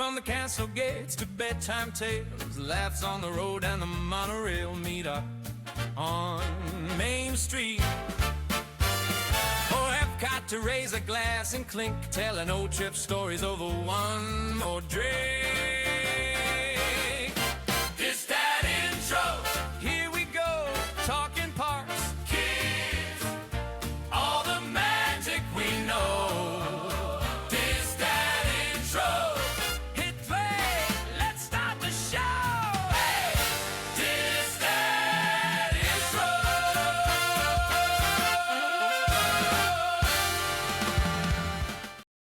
From the castle gates to bedtime tales, laughs on the road and the monorail meet up on Main Street. For Epcot to raise a glass and clink, telling old trip stories over one more drink. DisDad intro, here we go, talking parks, kids, all the magic we know. DisDad intro, hit play, let's start the show. Hey, DisDad intro.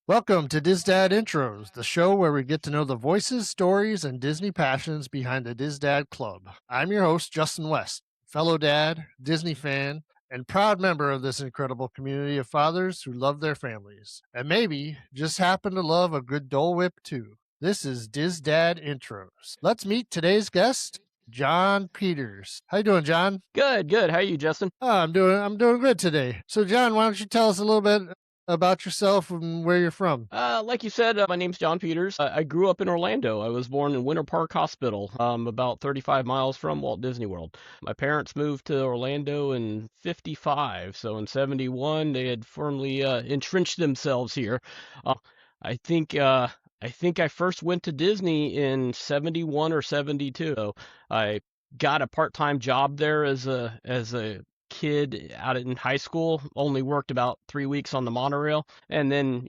Welcome to DisDad Intros, the show where we get to know the voices, stories, and Disney passions behind the DisDad Club. I'm your host, Justin West, fellow dad, Disney fan, and proud member of this incredible community of fathers who love their families, and maybe just happen to love a good Dole Whip too. This is DisDad Intros. Let's meet today's guest, John Peters. How you doing, John? Good. How are you, Justin? I'm doing good today. So, John, why don't you tell us a little bit about yourself and where you're from? Like you said, my name's John Peters. I grew up in Orlando. I was born in Winter Park Hospital, about 35 miles from Walt Disney World. My parents moved to Orlando in 55, so in 71 they had firmly entrenched themselves here. I think I first went to Disney in 71 or 72. So I got a part-time job there as a kid out in high school, only worked about 3 weeks on the monorail, and then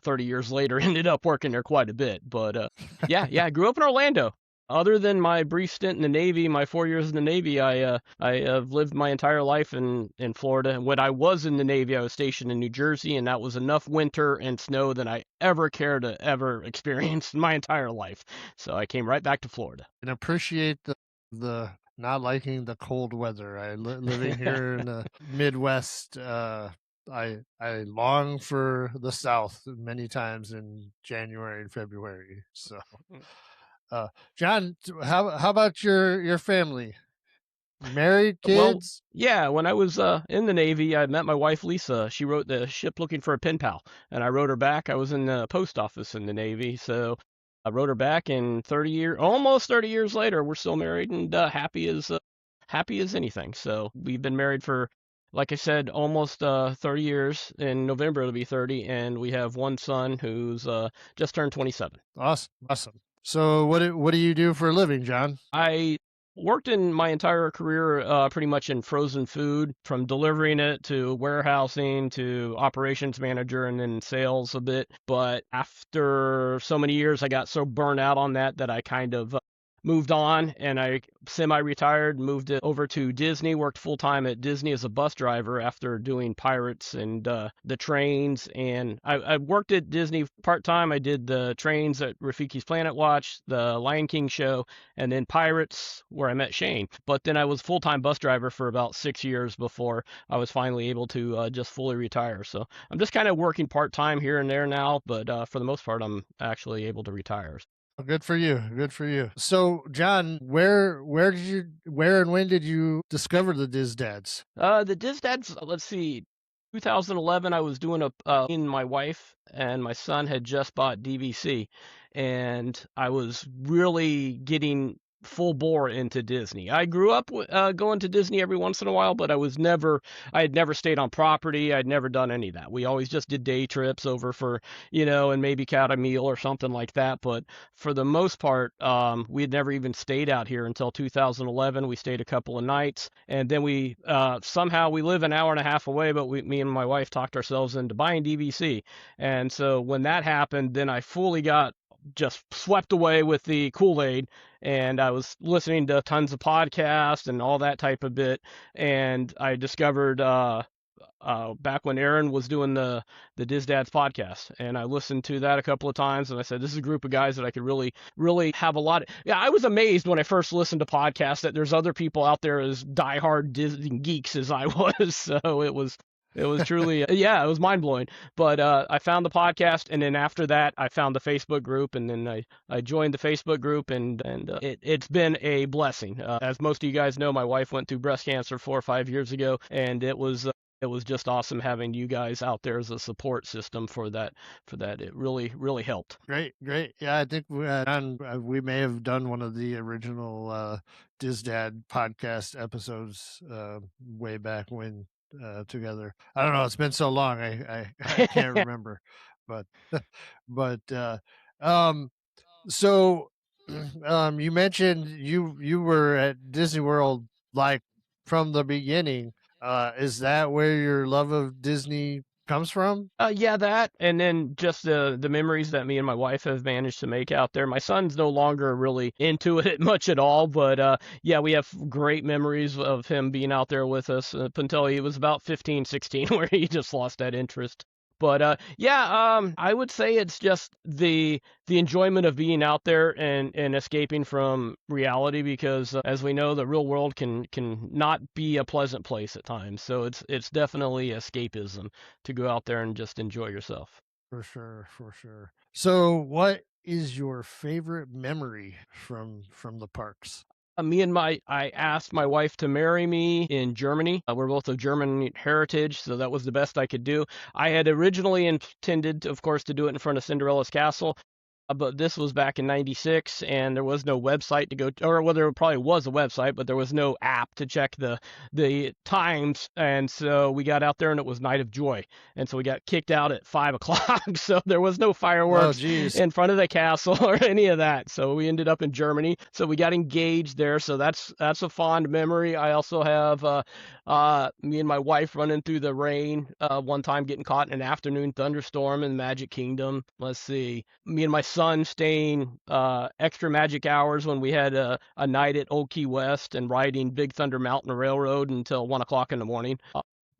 30 years later ended up working there quite a bit. But yeah, I grew up in Orlando. Other than my brief stint in the Navy, my 4 years in the Navy, I have lived my entire life in Florida. When I was in the Navy, I was stationed in New Jersey, and that was enough winter and snow than I ever care to ever experience in my entire life. So I came right back to Florida. And appreciate the not liking the cold weather. Living here in the Midwest, I long for the South many times in January and February. So, John, how about your family? Married, kids? Well, yeah, when I was in the Navy, I met my wife, Lisa. She wrote the ship looking for a pen pal, and I wrote her back. I was in the post office in the Navy, so I wrote her back, and almost 30 years later, we're still married and happy as anything. So we've been married for, like I said, almost 30 years. In November, it'll be 30, and we have one son who's just turned 27. Awesome. So what do you do for a living, John? I worked in my entire career pretty much in frozen food, from delivering it to warehousing to operations manager and then sales a bit. But after so many years, I got so burnt out on that I kind of moved on, and I semi-retired, moved it over to Disney, worked full-time at Disney as a bus driver after doing Pirates and the trains. And I worked at Disney part-time. I did the trains at Rafiki's Planet Watch, the Lion King show, and then Pirates, where I met Shane. But then I was full-time bus driver for about 6 years before I was finally able to just fully retire. So I'm just kind of working part-time here and there now, but for the most part, I'm actually able to retire. Good for you. So, John, where and when did you discover the DisDads? The DisDads, let's see, 2011, I was doing my wife and my son had just bought DVC, and I was really getting full bore into Disney. I grew up going to Disney every once in a while, but I had never stayed on property. I'd never done any of that. We always just did day trips over for, and maybe caught a meal or something like that. But for the most part, we had never even stayed out here until 2011. We stayed a couple of nights, and then we somehow we live an hour and a half away, but me and my wife talked ourselves into buying DVC. And so when that happened, then I fully got just swept away with the Kool-Aid, and I was listening to tons of podcasts and all that type of bit, and I discovered back when Aaron was doing the DisDads podcast, and I listened to that a couple of times, and I said, this is a group of guys that I could really, really have a lot of. Yeah, I was amazed when I first listened to podcasts that there's other people out there as diehard Disney geeks as I was, so it was truly, it was mind-blowing. But I found the podcast, and then after that, I found the Facebook group, and then I joined the Facebook group, and it's been a blessing. As most of you guys know, my wife went through breast cancer 4 or 5 years ago, and it was it was just awesome having you guys out there as a support system for that. It really helped. Great, great. Yeah, I think we may have done one of the original DisDad podcast episodes way back when together. I don't know. It's been so long. I can't remember, but but so you mentioned you were at Disney World like from the beginning. Is that where your love of Disney comes from? Yeah, that, and then just the memories that me and my wife have managed to make out there. My son's no longer really into it much at all, but yeah, we have great memories of him being out there with us up until he was about 15, 16, where he just lost that interest. But yeah, I would say it's just the enjoyment of being out there and escaping from reality, because as we know, the real world can not be a pleasant place at times. So it's definitely escapism to go out there and just enjoy yourself. For sure, for sure. So, what is your favorite memory from the parks? I asked my wife to marry me in Germany. We're both of German heritage, so that was the best I could do. I had originally intended, of course, to do it in front of Cinderella's castle, but this was back in '96, and there was no website to go to, or well, there probably was a website, but there was no app to check the times, and so we got out there, and it was Night of Joy, and so we got kicked out at 5 o'clock, so there was no Oh, fireworks geez. in front of the castle or any of that. So we ended up in Germany. So we got engaged there. So that's a fond memory. I also have me and my wife running through the rain one time, getting caught in an afternoon thunderstorm in Magic Kingdom. Let's see, me and my son staying extra magic hours when we had a night at Old Key West and riding Big Thunder Mountain Railroad until 1 o'clock in the morning.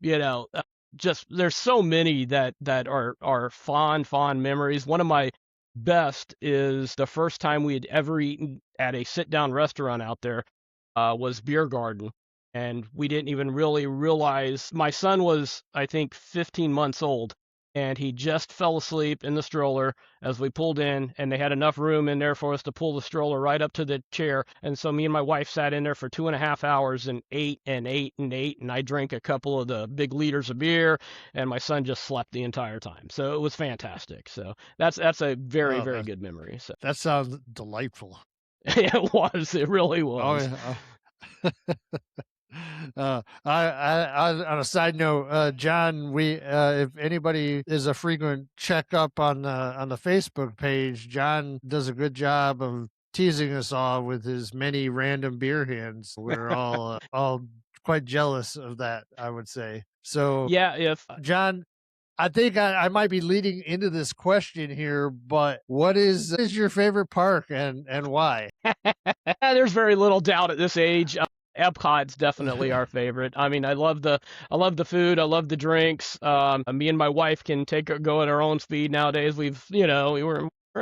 You know, just there's so many that are fond memories. One of my best is the first time we had ever eaten at a sit down restaurant out there was Beer Garden. And we didn't even really realize my son was, I think, 15 months old, and he just fell asleep in the stroller as we pulled in, and they had enough room in there for us to pull the stroller right up to the chair. And so me and my wife sat in there for 2.5 hours and ate and ate and ate, and I drank a couple of the big liters of beer, and my son just slept the entire time. So it was fantastic. So that's a very, Oh, very good memory. So that sounds delightful. it was, it really Oh, was. yeah. On a side note, John, if anybody is a frequent checkup on the Facebook page, John does a good job of teasing us all with his many random beer hands. We're all quite jealous of that, I would say. So, Yeah, if John, I think I might be leading into this question here, but what is your favorite park and why? there's very little doubt at this age. Epcot's definitely our favorite. I mean, I love the food, I love the drinks. Me and my wife can go at our own speed nowadays. We're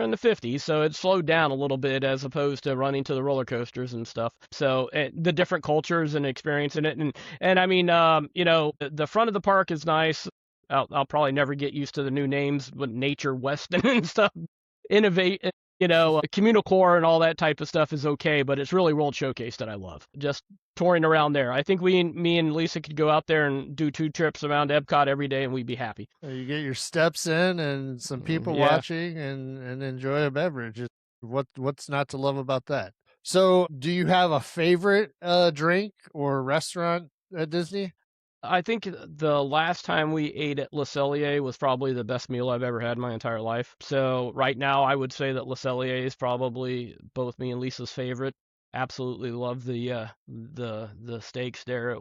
in the 50s, so it's slowed down a little bit as opposed to running to the roller coasters and stuff. So the different cultures and experiencing it, and I mean, the front of the park is nice. I'll probably never get used to the new names, but Nature Weston and stuff. Innovate, communal core and all that type of stuff is okay, but it's really World Showcase that I love. Just touring around there. I think me and Lisa could go out there and do 2 trips around Epcot every day, and we'd be happy. You get your steps in and some people Yeah. watching and enjoy a beverage. What's not to love about that? So, do you have a favorite drink or restaurant at Disney? I think the last time we ate at Le Cellier was probably the best meal I've ever had in my entire life. So right now, I would say that Le Cellier is probably both me and Lisa's favorite. Absolutely love the steaks there.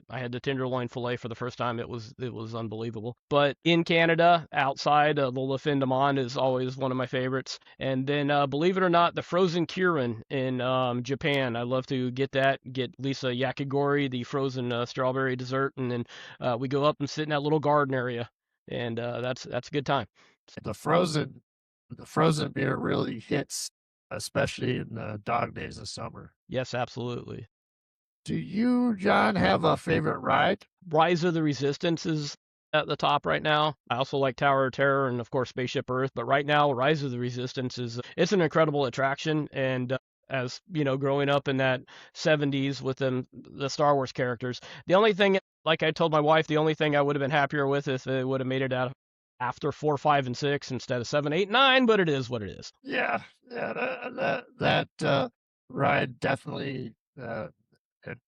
I had the tenderloin fillet for the first time. It was unbelievable. But in Canada, outside, the Le Fin de Monde is always one of my favorites. And then, believe it or not, the frozen Kirin in Japan. I love to get Lisa yakigori, the frozen strawberry dessert, and then we go up and sit in that little garden area, and that's a good time. The frozen beer really hits, especially in the dog days of summer. Yes, absolutely. Do you, John, have a favorite ride? Rise of the Resistance is at the top right now. I also like Tower of Terror and of course Spaceship Earth, but right now Rise of the Resistance it's an incredible attraction, and as growing up in that 70s with the Star Wars characters. The only thing, like I told my wife, the only thing I would have been happier with if it would have made it out after 4, 5, and 6 instead of 7, 8, 9. But it is what it is. Yeah, yeah, that ride definitely an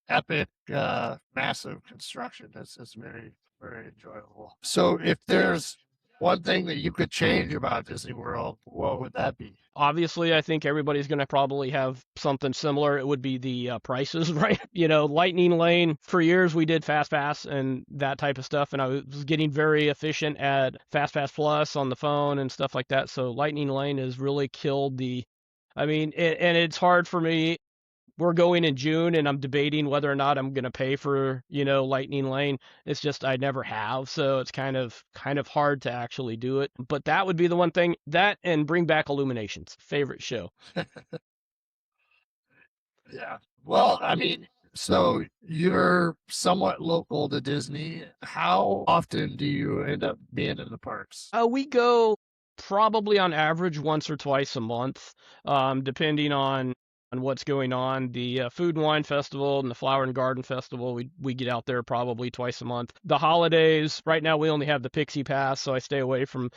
epic, massive construction. It's very, very enjoyable. So, if there's one thing that you could change about Disney World, what would that be? Obviously, I think everybody's going to probably have something similar. It would be the prices, right? Lightning Lane, for years we did Fast Pass and that type of stuff, and I was getting very efficient at Fast Pass Plus on the phone and stuff like that. So Lightning Lane has really killed I mean, and it's hard for me. We're going in June and I'm debating whether or not I'm going to pay for, Lightning Lane. It's just I never have, so it's kind of hard to actually do it. But that would be the one thing, that and bring back Illuminations, favorite show. Yeah. Well, I mean, so you're somewhat local to Disney. How often do you end up being in the parks? We go probably on average once or twice a month, depending on what's going on. The Food and Wine Festival and the Flower and Garden Festival, we get out there probably twice a month. The holidays, right now we only have the Pixie Pass, so we stay away from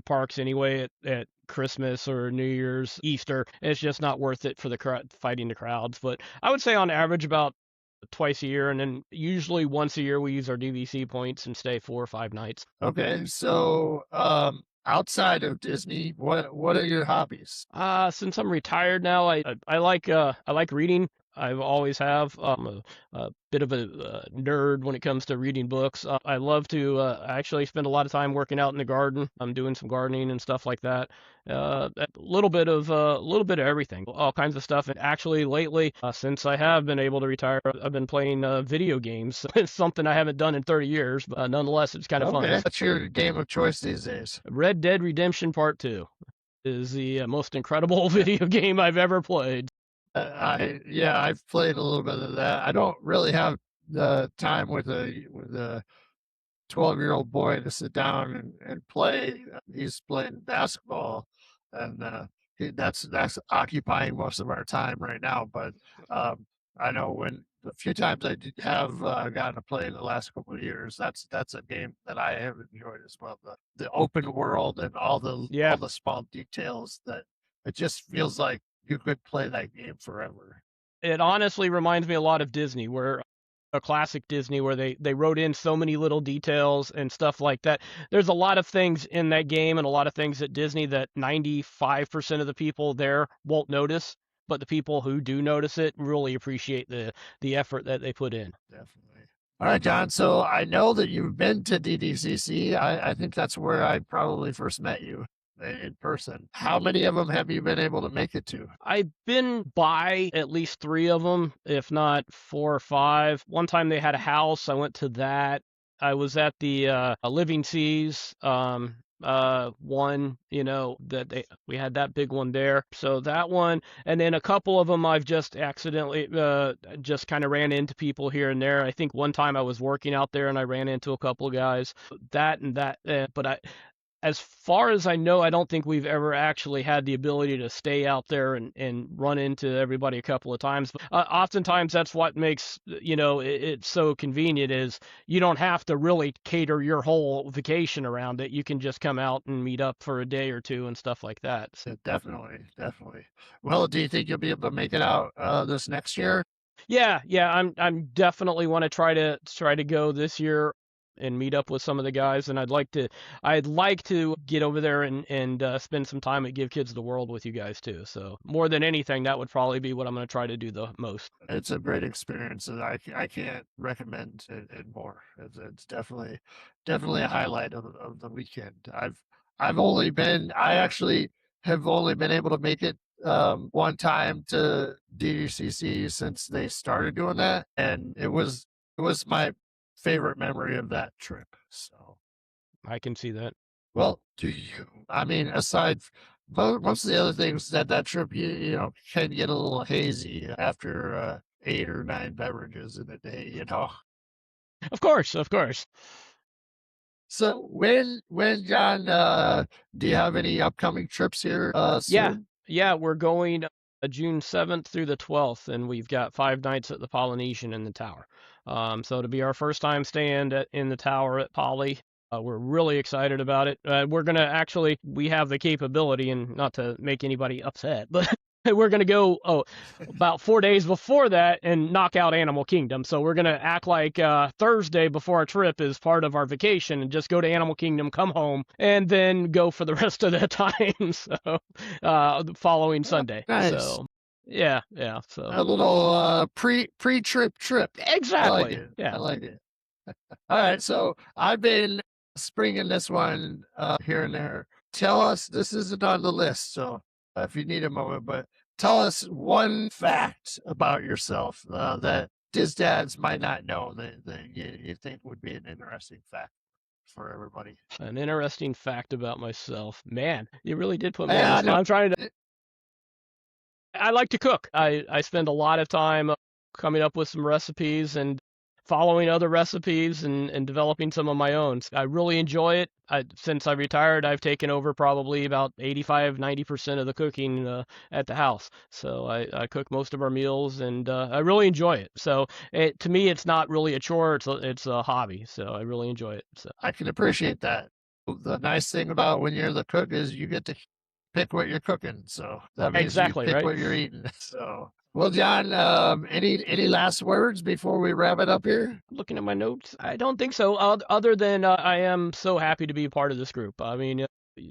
parks anyway at Christmas or New Year's, Easter. It's just not worth it for fighting the crowds. But I would say on average about twice a year, and then usually once a year we use our DVC points and stay 4 or 5 nights. Okay, so outside of Disney, what are your hobbies? Since I'm retired now, I like reading. I've always have. I'm a bit of a nerd when it comes to reading books. I love to actually spend a lot of time working out in the garden. I'm doing some gardening and stuff like that. A little bit of everything, all kinds of stuff. And actually, lately, since I have been able to retire, I've been playing video games. It's something I haven't done in 30 years, but nonetheless, it's kind of Okay, fun. what's your game of choice these days? Red Dead Redemption Part 2 is the most incredible video game I've ever played. I've played a little bit of that. I don't really have the time with a 12-year-old boy to sit down and play. He's playing basketball, and that's occupying most of our time right now. But I know when the few times I did have gotten to play in the last couple of years, that's a game that I have enjoyed as well. The open world and all the small details that it just feels like you could play that game forever. It honestly reminds me a lot of Disney, where a classic Disney where they wrote in so many little details and stuff like that. There's a lot of things in that game and a lot of things at Disney that 95% of the people there won't notice, but the people who do notice it really appreciate the effort that they put in. Definitely. All right, John. So I know that you've been to DDCC. I think that's where I probably first met you in person. How many of them have you been able to make it to? I've been by at least 3 of them, if not 4 or 5. One time they had a house. I went to that. I was at the Living Seas one, we had that big one there. So that one, and then a couple of them I've just accidentally just kind of ran into people here and there. I think one time I was working out there and I ran into a couple of guys. That and that, but as far as I know, I don't think we've ever actually had the ability to stay out there and run into everybody a couple of times. But oftentimes that's what makes, it's so convenient, is you don't have to really cater your whole vacation around it. You can just come out and meet up for a day or two and stuff like that. So. Definitely, definitely. Well, do you think you'll be able to make it out this next year? Yeah, I'm definitely want to try to go this year and meet up with some of the guys, and I'd like to get over there and spend some time at Give Kids the World with you guys too. So more than anything, that would probably be what I'm going to try to do the most. It's a great experience, and I can't recommend it more. It's definitely a highlight of the weekend. I actually have only been able to make it one time to DDCC since they started doing that, and it was my favorite memory of that trip. So I can see that. well, I mean, aside most of the other things that trip, can get a little hazy after 8 or 9 beverages in a day. Of course, of course. So when John, do you have any upcoming trips here soon? Yeah. Yeah, we're going June 7th through the 12th, and we've got 5 nights at the Polynesian in the tower. So to be our first time staying in the tower at Poly, we're really excited about it. We're going to actually, we have the capability, and not to make anybody upset, but we're going to go about 4 days before that and knock out Animal Kingdom. So we're going to act like Thursday before our trip is part of our vacation and just go to Animal Kingdom, come home, and then go for the rest of the time. So the following Sunday. Nice. So yeah. So a little pre-trip trip. exactly. I like it. Yeah. I like it. All right, so I've been springing this one here and there. Tell us, this isn't on the list, so if you need a moment, but tell us one fact about yourself that DisDads might not know that you think would be an interesting fact for everybody. An interesting fact about myself. Man, you really did put me on Yeah, the I spot. know. I'm trying to. I like to cook. I spend a lot of time coming up with some recipes and following other recipes and developing some of my own. I really enjoy it. Since I retired, I've taken over probably about 85-90% of the cooking at the house. So I cook most of our meals, and I really enjoy it. So to me, it's not really a chore. It's a hobby. So I really enjoy it. So I can appreciate that. The nice thing about when you're the cook is you get to pick what you're cooking. So that means exactly, you pick right? what you're eating. So, well, John, any last words before we wrap it up here? Looking at my notes, I don't think so. Other than I am so happy to be a part of this group. I mean,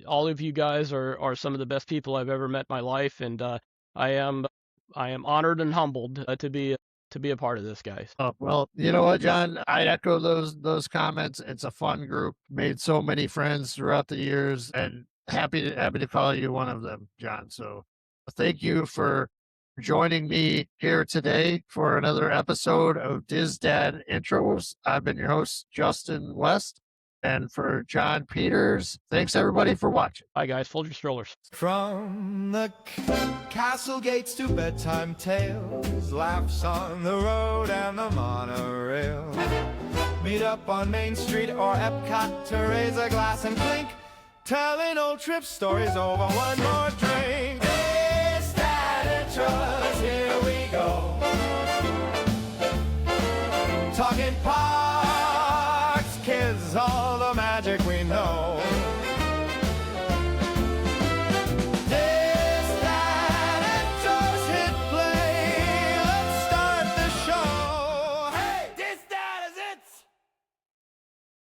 all of you guys are some of the best people I've ever met in my life, and I am honored and humbled to be a part of this, guys. Oh, well, you know what, John? I echo those comments. It's a fun group. Made so many friends throughout the years, and happy to call you one of them, John. So thank you for joining me here today for another episode of DisDad Intros. I've been your host, Justin West. And for John Peters, thanks everybody for watching. Bye, guys. Fold your strollers. From the castle gates to bedtime tales, laughs on the road and the monorail. Meet up on Main Street or Epcot to raise a glass and clink, telling old trip stories over one more drink.